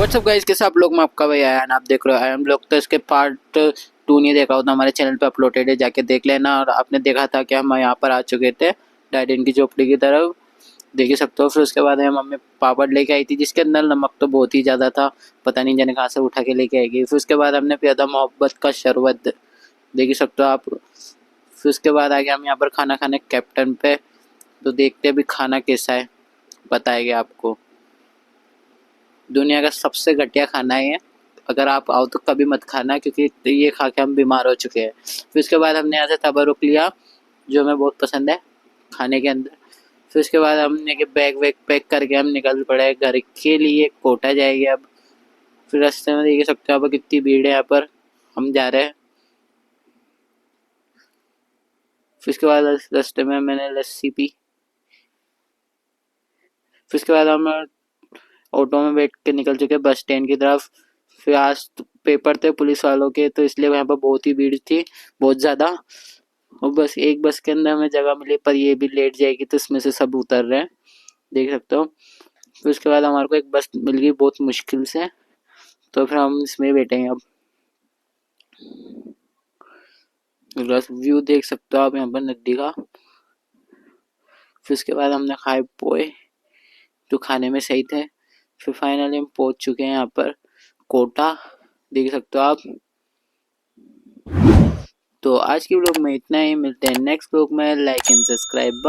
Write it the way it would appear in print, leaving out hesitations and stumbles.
WhatsApp guys, कैसे आप लोग? मैं आपका भाई आया आप देख रहे हो हम लोग। तो इसके पार्ट 2 नहीं देखा हो तो हमारे चैनल पे अपलोडेड है, जाके देख लेना। और आपने देखा था कि हम यहाँ पर आ चुके थे डायडन की झोपड़ी की तरफ, देख ही सकते हो। फिर उसके बाद मम्मी पापड़ लेके आई थी, जिसके अंदर नमक तो बहुत ही ज़्यादा था, पता नहीं जाने कहाँ से उठा के लेके आएगी। फिर उसके बाद हमने पिया था मोहब्बत का शरबत, देख ही सकते हो आप। फिर उसके बाद आ गया हम यहाँ पर खाना खाने कैप्टन पे। तो देखते हैं अभी खाना कैसा है, बताएंगे आपको। दुनिया का सबसे घटिया खाना है ये, अगर आप आओ तो कभी मत खाना, क्योंकि ये खा के हम बीमार हो चुके हैं। फिर उसके बाद हमने यहाँ से तबरुक लिया, जो हमें बहुत पसंद है खाने के अंदर। फिर उसके बाद हमने के बैग वैग पैक करके हम निकल पड़े घर के लिए। कोटा जाएंगे अब। फिर रास्ते में देख सकते हो आप कितनी भीड़ है यहाँ पर, हम जा रहे हैं। फिर उसके बाद रास्ते में मैंने लस्सी पी। फिर उसके बाद हम ऑटो में बैठ के निकल चुके बस स्टैंड की तरफ। फिर आज पेपर थे पुलिस वालों के, तो इसलिए वहाँ पर बहुत ही भीड़ थी, बहुत ज़्यादा। और बस एक बस के अंदर हमें जगह मिली, पर ये भी लेट जाएगी, तो इसमें से सब उतर रहे हैं, देख सकते हो। फिर उसके बाद हमारे को एक बस मिल गई बहुत मुश्किल से, तो फिर हम इसमें बैठेंगे अब। बस व्यू देख सकते हो आप यहाँ पर नदी का। फिर उसके बाद हमने खाए पोए, जो खाने में सही थे। फिर फाइनली हम पहुंच चुके हैं यहाँ पर कोटा, देख सकते हो आप। तो आज की व्लॉग में इतना ही, मिलते हैं नेक्स्ट व्लॉग में। Like and subscribe.